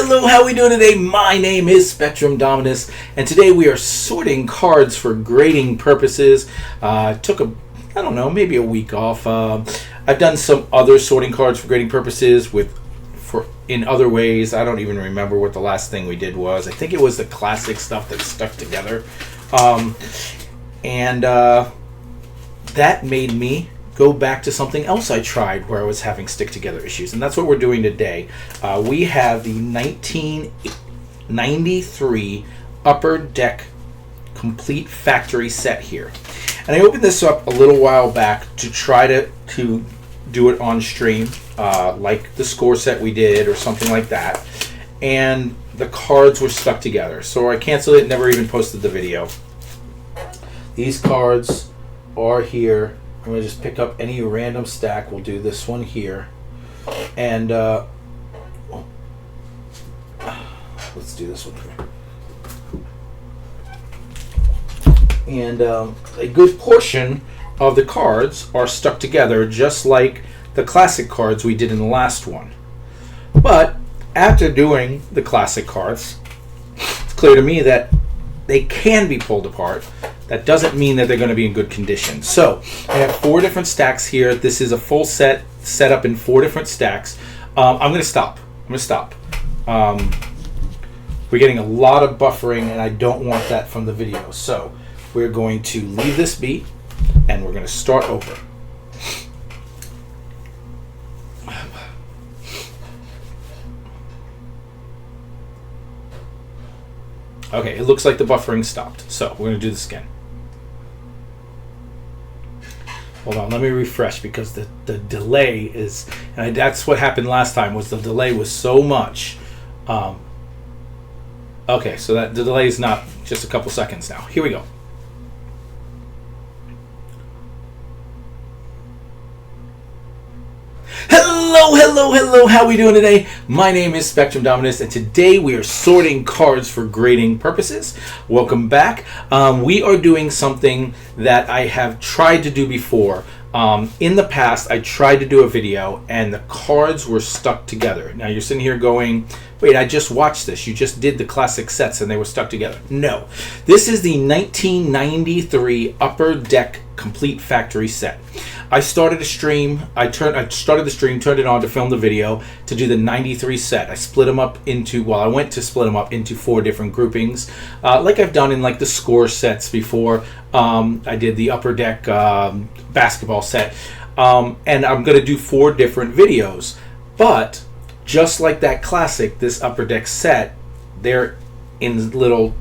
Hello, how we doing today? My name is Spectrum Dominus, and today we are sorting cards for grading purposes. Took I don't know, maybe a week off. I've done some other sorting cards for grading purposes in other ways. I don't even remember what the last thing we did was. I think it was the classic stuff that stuck together. That made me go back to something else I tried where I was having stick together issues, and that's what we're doing today. We have the 1993 Upper Deck complete factory set here, and I opened this up a little while back to try to do it on stream, like the score set we did or something like that, and the cards were stuck together, so I canceled it, never even posted the video. These cards are here. I'm going to just pick up any random stack. We'll do this one here. And let's do this one here. And a good portion of the cards are stuck together, just like the classic cards we did in the last one. But after doing the classic cards, it's clear to me that they can be pulled apart. That doesn't mean that they're going to be in good condition. So I have 4 different stacks here. This is a full set up in 4 different stacks. I'm going to stop. We're getting a lot of buffering, and I don't want that from the video. So we're going to leave this be, and we're going to start over. Okay, it looks like the buffering stopped. So we're going to do this again. Hold on, let me refresh because the delay is, and that's what happened last time, was the delay was so much. Okay, so that the delay is not just a couple seconds now. Here we go. Hello, how we doing today? My name is Spectrum Dominus, and today we are sorting cards for grading purposes. Welcome back. We are doing something that I have tried to do before. In the past, I tried to do a video, and the cards were stuck together. Now, you're sitting here going, wait, I just watched this. You just did the classic sets, and they were stuck together. No. This is the 1993 Upper Deck complete factory set. I started a stream. I started the stream, turned it on to film the video to do the 93 set. I split them up into, I went to split them up into 4 different groupings, like I've done in like the score sets before. I did the Upper Deck basketball set, and I'm going to do 4 different videos. But just like that classic, this Upper Deck set, they're in little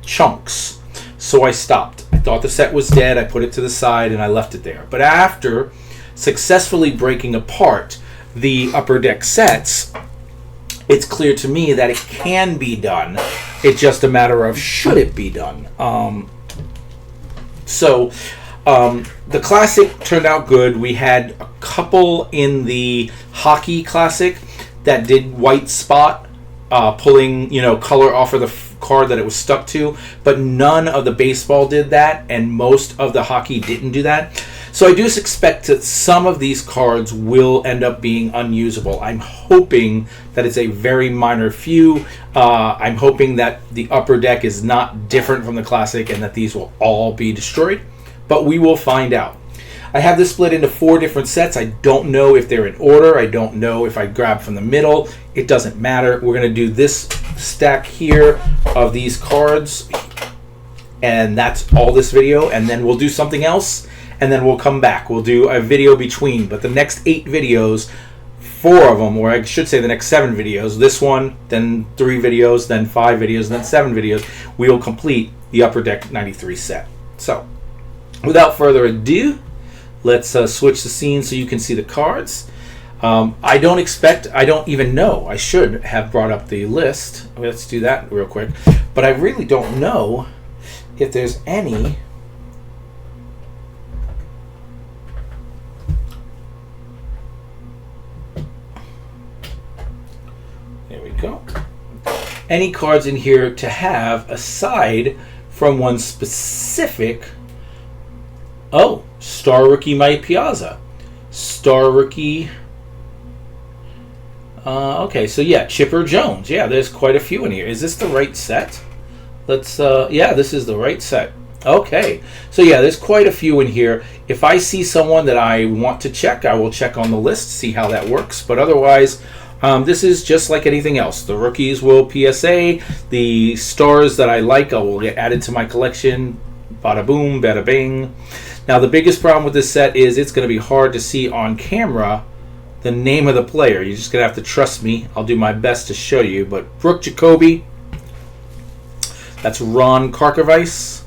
chunks. So I stopped. I thought the set was dead. I put it to the side and I left it there. But after successfully breaking apart the Upper Deck sets, it's clear to me that it can be done. It's just a matter of should it be done. The classic turned out good. We had a couple in the hockey classic that did white spot, pulling color off of the card that it was stuck to, but none of the baseball did that, and most of the hockey didn't do that. So I do expect that some of these cards will end up being unusable. I'm hoping that it's a very minor few. I'm hoping that the Upper Deck is not different from the classic and that these will all be destroyed, but we will find out. I have this split into 4 different sets. I don't know if they're in order. I don't know if I grab from the middle. It doesn't matter. We're going to do this stack here of these cards, and that's all this video, and then we'll do something else, and then we'll come back. We'll do a video between, but the next 8 videos, 4 of them, or I should say the next 7 videos, this one, then 3 videos, then 5 videos, then 7 videos, we will complete the Upper Deck 93 set. So, without further ado, let's switch the scene so you can see the cards. I don't even know. I should have brought up the list. Let's do that real quick. But I really don't know if there's any. There we go. Any cards in here to have aside from one specific. Oh, Star Rookie Mike Piazza. Star Rookie Okay, so yeah, Chipper Jones. Yeah, there's quite a few in here. Is this the right set? Let's, yeah, this is the right set. Okay, so yeah, there's quite a few in here. If I see someone that I want to check, I will check on the list, see how that works. But otherwise, this is just like anything else. The rookies will PSA. The stars that I like, I will get added to my collection. Bada boom, bada bing. Now, the biggest problem with this set is it's going to be hard to see on camera the name of the player. You're just going to have to trust me. I'll do my best to show you. But Brooke Jacoby, that's Ron Karkovice.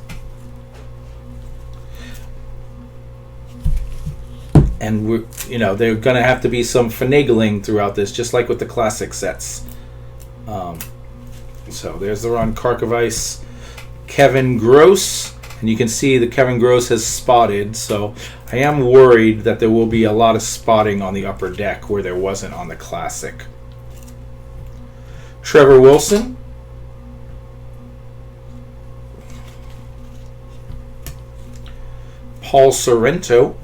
And we're, they're going to have to be some finagling throughout this, just like with the classic sets. So there's the Ron Karkovice, Kevin Gross, and you can see that Kevin Gross has spotted. So I am worried that there will be a lot of spotting on the upper deck where there wasn't on the classic. Trevor Wilson, Paul Sorrento,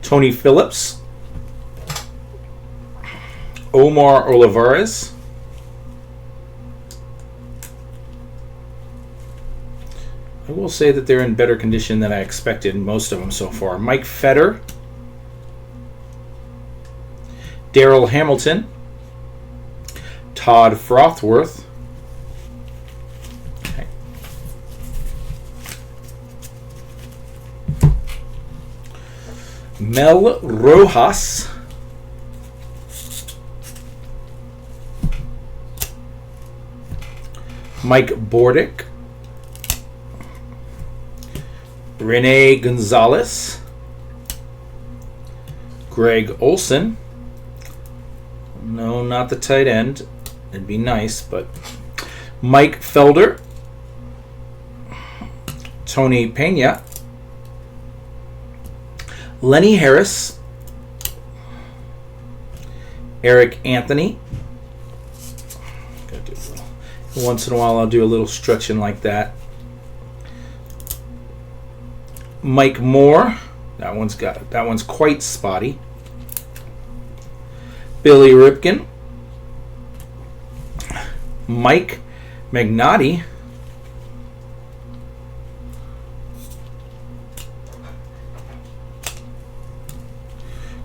Tony Phillips, Omar Olivares, I will say that they're in better condition than I expected, most of them so far. Mike Fetter, Darrell Hamilton, Todd Frothworth, Mel Rojas, Mike Bordick, Rene Gonzalez, Greg Olson. No, not the tight end. It'd be nice, but Mike Felder, Tony Pena, Lenny Harris, Eric Anthony. Once in a while I'll do a little stretching like that. Mike Moore. That one's quite spotty. Billy Ripken. Mike Magnotti.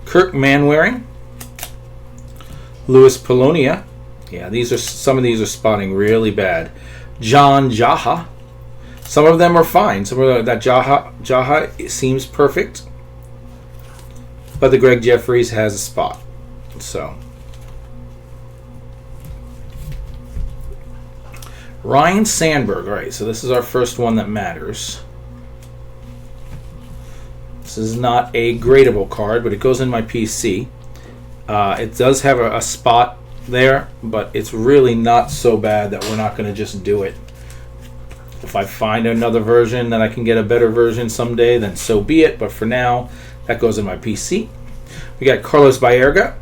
Kirk Manwaring, Louis Polonia. Yeah, some of these are spotting really bad. John Jaha. Some of them are fine. Some of that Jaha seems perfect, but the Greg Jeffries has a spot. So Ryan Sandberg. All right, so this is our first one that matters. This is not a gradable card, but it goes in my PC. It does have a spot there, but it's really not so bad that we're not going to just do it. If I find another version that I can get a better version someday, then so be it. But for now, that goes in my PC. We got Carlos Baerga,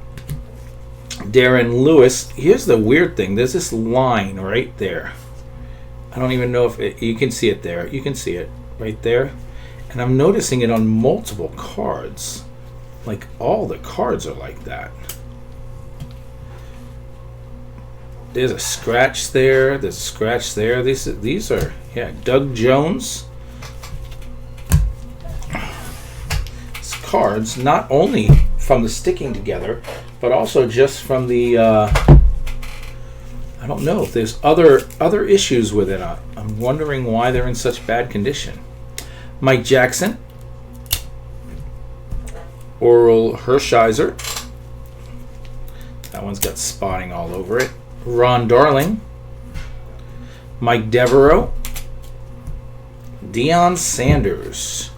Darren Lewis. Here's the weird thing. There's this line right there. I don't even know if you can see it there. You can see it right there. And I'm noticing it on multiple cards. Like, all the cards are like that. There's a scratch there. There's a scratch there. These are, yeah, Doug Jones. It's cards, not only from the sticking together, but also just from the, I don't know if there's other issues with it. I'm wondering why they're in such bad condition. Mike Jackson, Oral Hershiser. That one's got spotting all over it. Ron Darling, Mike Devereaux, Deion Sanders.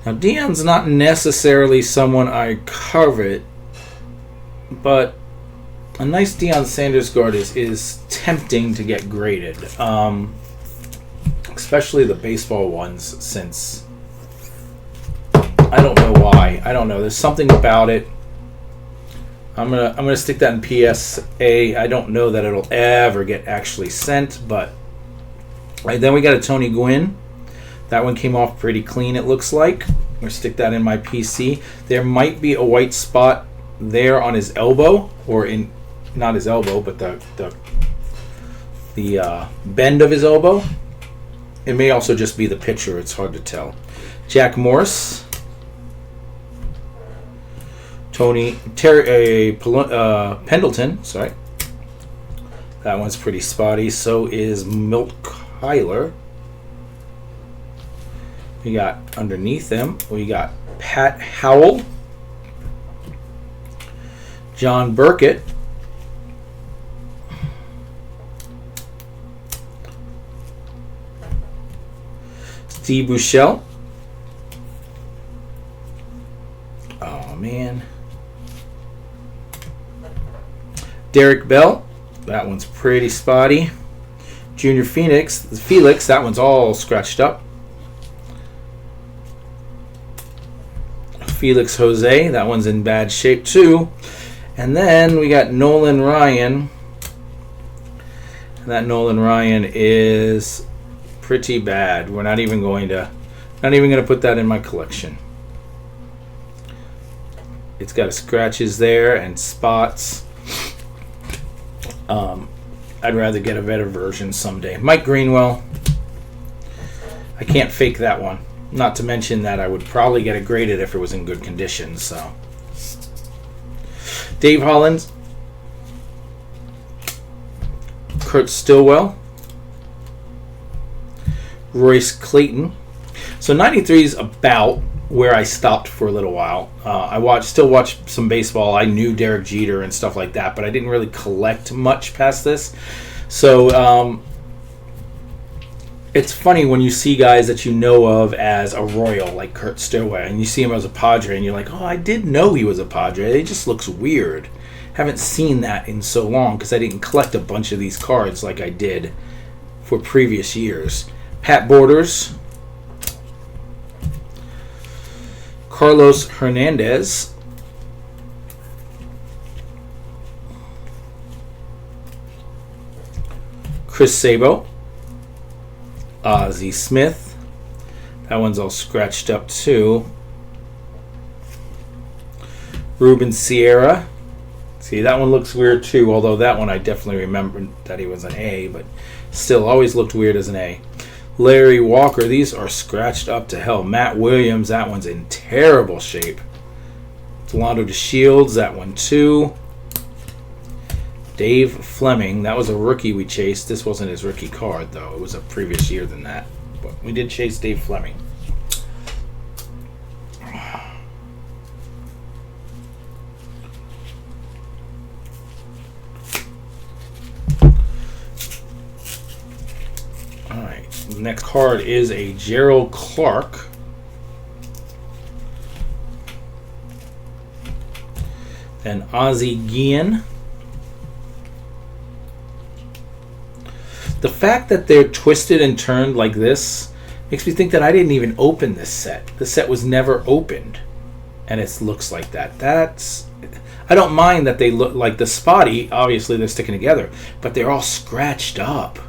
Now, Deion's not necessarily someone I covet, but a nice Deion Sanders card is tempting to get graded, especially the baseball ones, since I don't know why. I don't know. There's something about it I'm gonna stick that in PSA. I don't know that it'll ever get actually sent, but then we got a Tony Gwynn. That one came off pretty clean, it looks like. I'm gonna stick that in my PC. There might be a white spot there on his elbow, or in not his elbow, but the bend of his elbow. It may also just be the picture. It's hard to tell. Jack Morris. Pendleton, sorry. That one's pretty spotty. So is Milt Kyler. We got underneath them, we got Pat Howell, John Burkett, Steve Buechele. Oh man. Derek Bell, that one's pretty spotty. Junior Felix, that one's all scratched up. Felix Jose, that one's in bad shape too. And then we got Nolan Ryan. And that Nolan Ryan is pretty bad. We're not even going to put that in my collection. It's got scratches there and spots. I'd rather get a better version someday. Mike Greenwell. I can't fake that one. Not to mention that I would probably get it graded if it was in good condition. So, Dave Hollins, Kurt Stillwell, Royce Clayton. So 93 is about where I stopped for a little while. I still watch some baseball. I knew Derek Jeter and stuff like that, but I didn't really collect much past this. So it's funny when you see guys that you know of as a Royal, like Kurt Stillwell, and you see him as a Padre, and you're like, oh, I did know he was a Padre. It just looks weird. Haven't seen that in so long because I didn't collect a bunch of these cards like I did for previous years. Pat Borders, Carlos Hernandez, Chris Sabo, Ozzie Smith. That one's all scratched up too. Ruben Sierra. See, that one looks weird too, although that one I definitely remember that he was an A, but still always looked weird as an A. Larry Walker, these are scratched up to hell. Matt Williams, that one's in terrible shape. Delano DeShields, that one too. Dave Fleming, that was a rookie we chased. This wasn't his rookie card, though. It was a previous year than that. But we did chase Dave Fleming. Alright, the next card is a Gerald Clark. Then Ozzie Guillen. The fact that they're twisted and turned like this makes me think that I didn't even open this set. The set was never opened, and it looks like that. I don't mind that they look like the spotty. Obviously, they're sticking together, but they're all scratched up.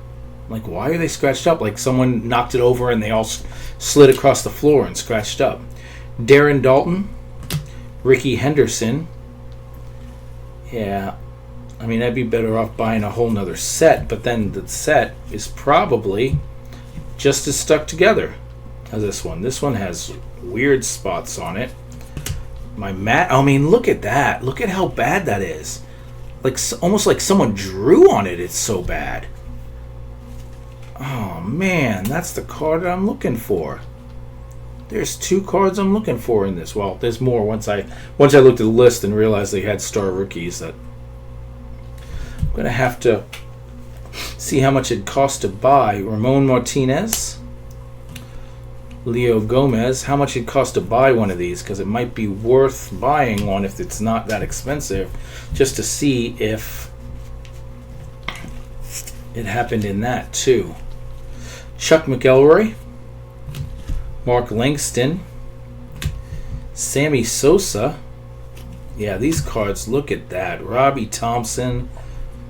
Like, why are they scratched up? Like someone knocked it over and they all slid across the floor and scratched up. Darren Dalton, Ricky Henderson. Yeah. I mean, I'd be better off buying a whole nother set, but then the set is probably just as stuck together as this one. This one has weird spots on it. I mean, look at that. Look at how bad that is. Like, almost like someone drew on it. It's so bad. Oh, man, that's the card I'm looking for. There's two cards I'm looking for in this. Well, there's more once I looked at the list and realized they had star rookies that I'm going to have to see how much it costs to buy. Ramon Martinez, Leo Gomez, how much it costs to buy one of these, because it might be worth buying one if it's not that expensive, just to see if it happened in that too. Chuck McElroy, Mark Langston, Sammy Sosa. Yeah, these cards, look at that. Robbie Thompson,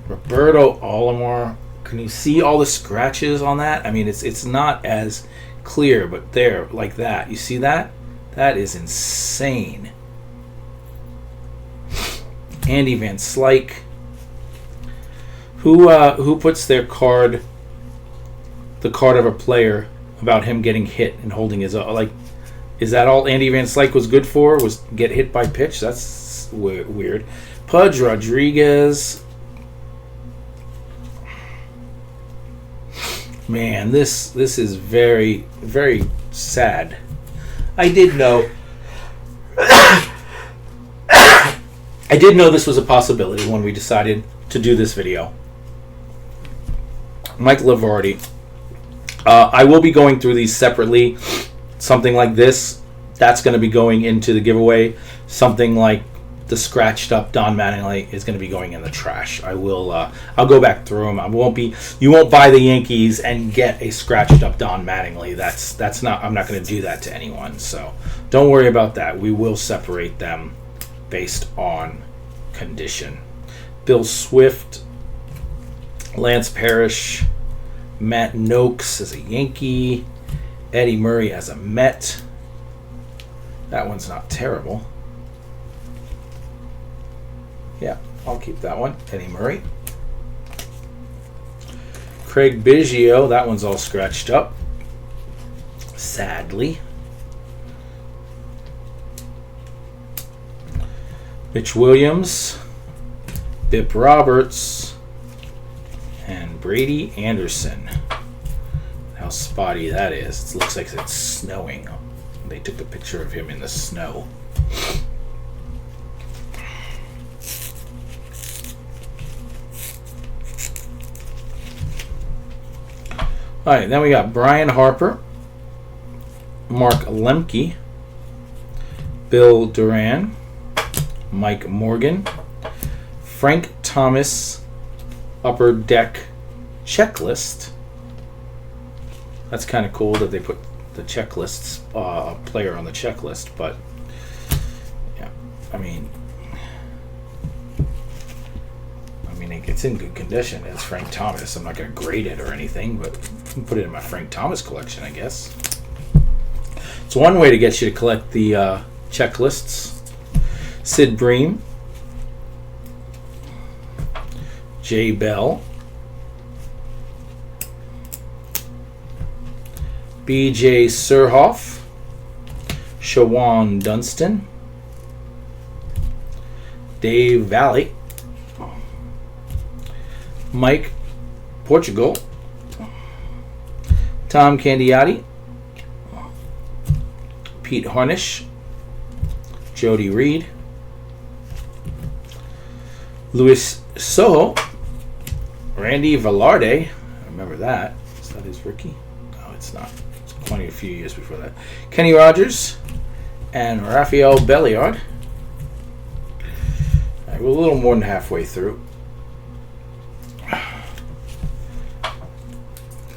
Roberto Alomar. Can you see all the scratches on that? I mean, it's not as clear, but there, like that. You see that? That is insane. Andy Van Slyke. Who puts their card, the card of a player, about him getting hit and holding his like? Is that all Andy Van Slyke was good for? Was get hit by pitch? That's weird. Pudge Rodriguez. Man, this is very, very sad. I did know. I did know this was a possibility when we decided to do this video. Mike Lavardi. I will be going through these separately. Something like this, that's going to be going into the giveaway. Something like the scratched up Don Mattingly is going to be going in the trash. I will. I'll go back through them. You won't buy the Yankees and get a scratched up Don Mattingly. That's not. I'm not going to do that to anyone. So don't worry about that. We will separate them based on condition. Bill Swift, Lance Parrish, Matt Noakes as a Yankee, Eddie Murray as a Met. That one's not terrible. Yeah, I'll keep that one. Eddie Murray. Craig Biggio, that one's all scratched up. Sadly. Mitch Williams, Bip Roberts, and Brady Anderson. How spotty that is. It looks like it's snowing. They took a picture of him in the snow. Alright, then we got Brian Harper, Mark Lemke, Bill Duran, Mike Morgan, Frank Thomas, Upper Deck Checklist. That's kind of cool that they put the checklists player on the checklist, but yeah, I mean it's in good condition. It's Frank Thomas. I'm not going to grade it or anything, but put it in my Frank Thomas collection, I guess. It's one way to get you to collect the checklists. Sid Bream, Jay Bell, B.J. Surhoff, Shawan Dunston, Dave Valley, Mike Portugal, Tom Candiotti, Pete Harnish, Jody Reed, Luis Soho, Randy Velarde. I remember that. Is that his rookie? No, it's not. It's quite a few years before that. Kenny Rogers and Rafael Belliard. All right, we're a little more than halfway through.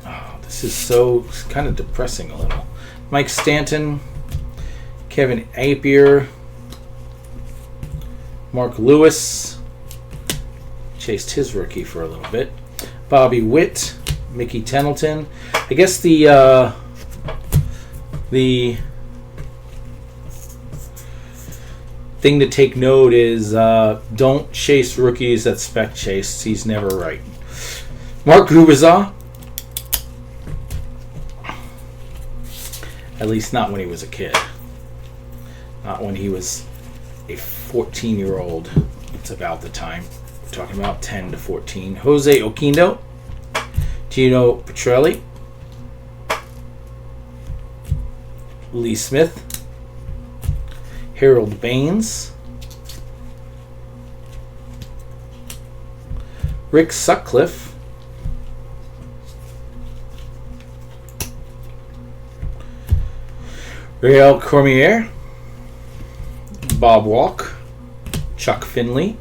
Oh, this is so kind of depressing a little. Mike Stanton, Kevin Apier, Mark Lewis. Chased his rookie for a little bit. Bobby Witt, Mickey Templeton. I guess the thing to take note is don't chase rookies that Spec chased. He's never right. Mark Gubicza. At least not when he was a kid. Not when he was a 14-year-old. It's about the time. We're talking about 10 to 14. Jose Oquindo, Gino Petrelli, Lee Smith, Harold Baines, Rick Sutcliffe, Rael Cormier, Bob Walk, Chuck Finley,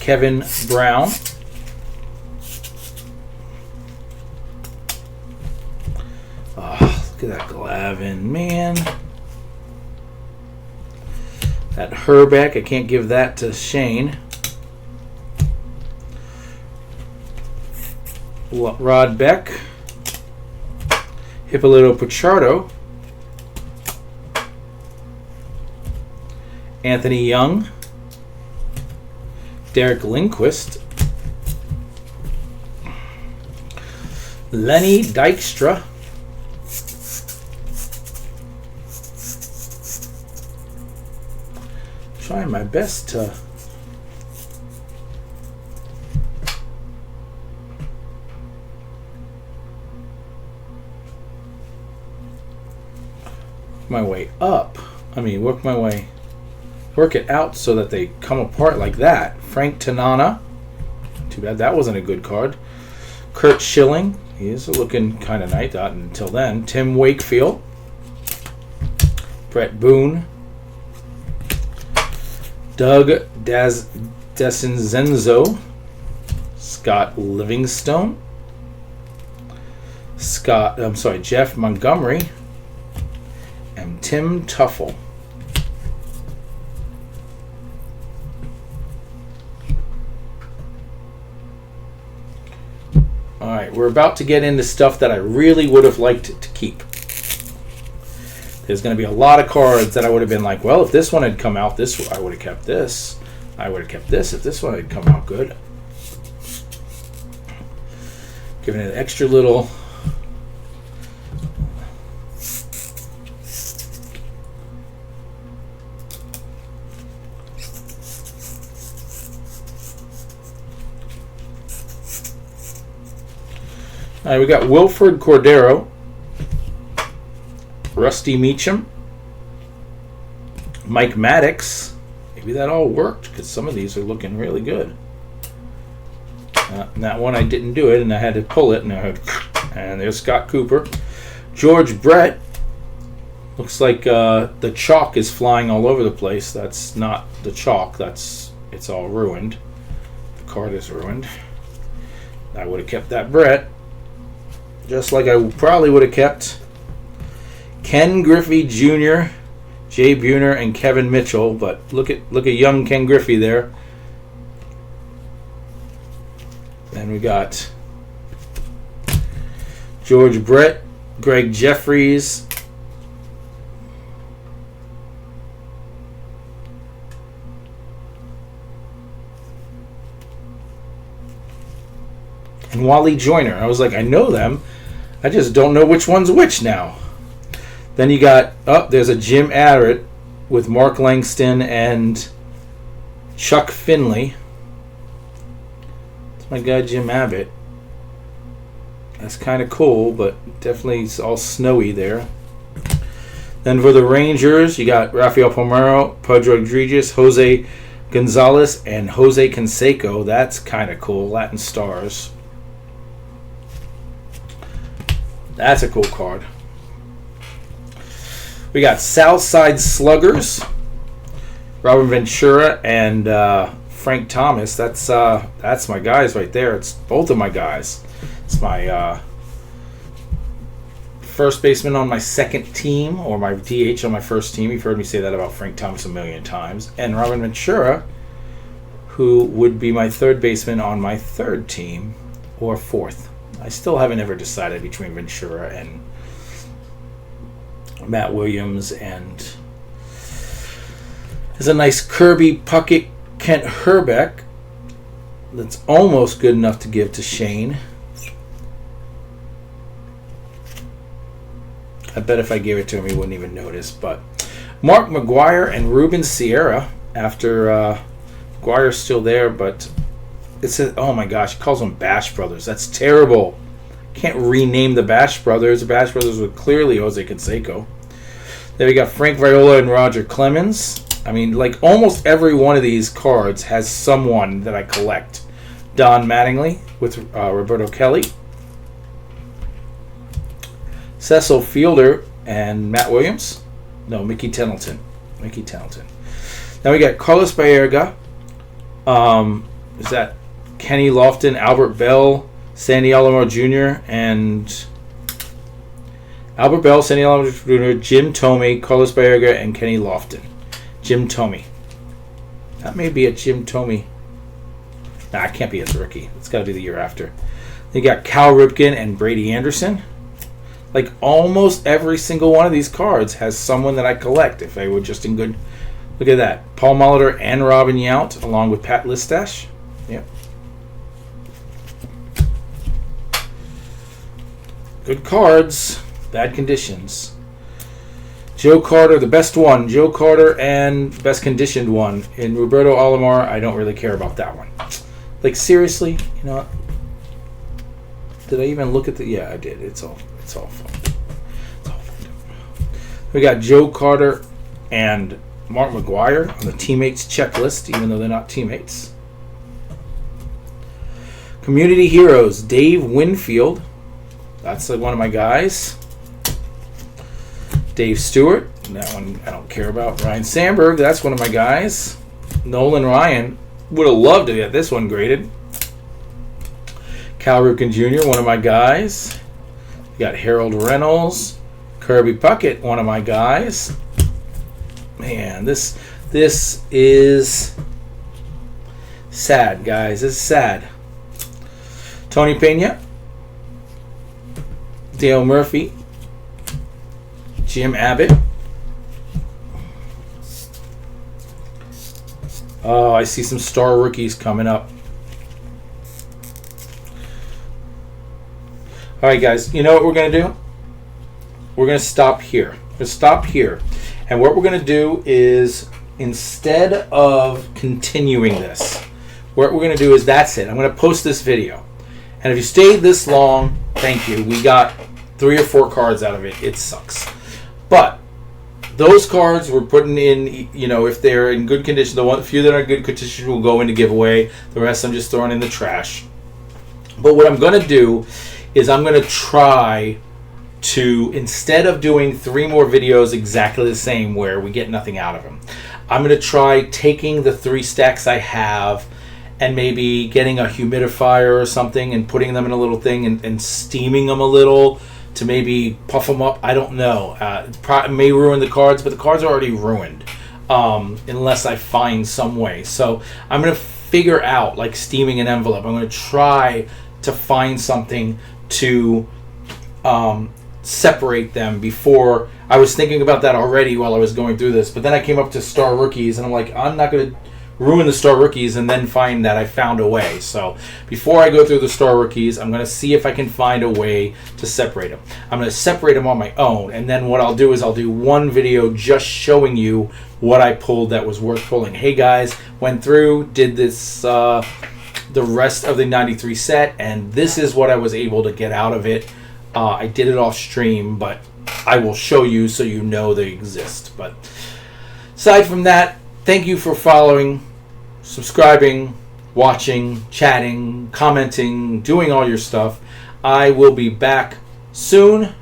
Kevin Brown, oh, look at that Glavine, man. That Herbeck, I can't give that to Shane. Rod Beck. Hippolyto Pichardo. Anthony Young. Derek Lindquist. Lenny Dykstra. Trying my best to my way up. I mean, work it out so that they come apart like that. Frank Tanana. Too bad that wasn't a good card. Kurt Schilling. He is looking kind of nice until then. Tim Wakefield. Brett Boone. Doug Descenzo. Scott Livingstone. Jeff Montgomery. And Tim Tuffle. Alright, we're about to get into stuff that I really would have liked to keep. There's going to be a lot of cards that I would have been like, well, if this one had come out, I would have kept this. I would have kept this if this one had come out good. Giving it an extra little... All right, we got Wilfred Cordero, Rusty Meacham, Mike Maddox. Maybe that all worked because some of these are looking really good. That one I didn't do it, and I had to pull it, and there's Scott Cooper. George Brett. Looks like the chalk is flying all over the place. That's not the chalk. It's all ruined. The card is ruined. I would have kept that Brett. Just like I probably would have kept Ken Griffey Jr., Jay Buhner, and Kevin Mitchell. But look at young Ken Griffey there. Then we got George Brett, Greg Jeffries, and Wally Joyner. I was like, I know them. I just don't know which one's which now. Then you got, there's a Jim Abbott with Mark Langston and Chuck Finley. That's my guy Jim Abbott. That's kind of cool, but definitely it's all snowy there. Then for the Rangers, you got Rafael Palmeiro, Pedro Rodriguez, Jose Gonzalez, and Jose Canseco. That's kind of cool. Latin Stars. That's a cool card. We got Southside Sluggers, Robin Ventura, and Frank Thomas. That's my guys right there. It's both of my guys. It's my first baseman on my second team, or my DH on my first team. You've heard me say that about Frank Thomas a million times. And Robin Ventura, who would be my third baseman on my third team, or fourth. I still haven't ever decided between Ventura and Matt Williams, and there's a nice Kirby Puckett Kent Herbeck that's almost good enough to give to Shane. I bet if I gave it to him he wouldn't even notice. But Mark McGuire and Ruben Sierra, after McGuire's still there, but it says, oh my gosh, he calls them Bash Brothers. That's terrible. Can't rename the Bash Brothers. The Bash Brothers were clearly Jose Canseco. Then we got Frank Viola and Roger Clemens. I mean, like almost every one of these cards has someone that I collect. Don Mattingly with Roberto Kelly. Cecil Fielder and Matt Williams. No, Mickey Tettleton. Now we got Carlos Baerga. Is that Kenny Lofton, Albert Bell, Sandy Alomar Jr., and Albert Bell, Sandy Alomar Jr., Jim Thome, Carlos Baerga, and Kenny Lofton. Jim Thome. That may be a Jim Thome. Nah, it can't be his rookie. It's got to be the year after. You got Cal Ripken and Brady Anderson. Like almost every single one of these cards has someone that I collect if they were just in good. Look at that. Paul Molitor and Robin Yount along with Pat Listash. Yep. Good cards. Bad conditions. Joe Carter, the best one. Joe Carter and best conditioned one. In Roberto Alomar, I don't really care about that one. Like seriously, you know what? Did I even look at the? Yeah, I did. It's all fun. It's all fun. We got Joe Carter and Mark McGwire on the teammates checklist, even though they're not teammates. Community Heroes, Dave Winfield. That's like one of my guys. Dave Stewart. That one I don't care about. Ryan Sandberg. That's one of my guys. Nolan Ryan. Would have loved to get this one graded. Cal Ripken Jr., one of my guys. We got Harold Reynolds. Kirby Puckett, one of my guys. Man, this is sad, guys. This is sad. Tony Pena. Dale Murphy. Jim Abbott. Oh, I see some star rookies coming up. All right, guys. You know what we're going to do? We're going to stop here. Let's stop here. And what we're going to do is, instead of continuing this, what we're going to do is that's it. I'm going to post this video. And if you stayed this long, thank you. We got 3 or 4 cards out of it. It sucks. But those cards we're putting in, you know, if they're in good condition, the few that are in good condition will go into giveaway. The rest I'm just throwing in the trash. But what I'm going to do is I'm going to try to, instead of doing 3 more videos exactly the same where we get nothing out of them, I'm going to try taking the 3 stacks I have and maybe getting a humidifier or something and putting them in a little thing and steaming them a little to maybe puff them up. I don't know. It may ruin the cards, but the cards are already ruined unless I find some way. So I'm going to figure out, like steaming an envelope. I'm going to try to find something to separate them before. I was thinking about that already while I was going through this, but then I came up to star rookies and I'm like, I'm not going to ruin the star rookies and then find that I found a way. So before I go through the star rookies, I'm going to see if I can find a way to separate them. I'm going to separate them on my own, and then what I'll do is I'll do one video just showing you what I pulled that was worth pulling. Hey guys, went through, did this the rest of the 93 set, and this is what I was able to get out of it. I did it off stream, but I will show you so you know they exist. But aside from that, thank you for following, subscribing, watching, chatting, commenting, doing all your stuff. I will be back soon,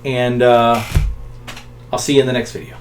and I'll see you in the next video.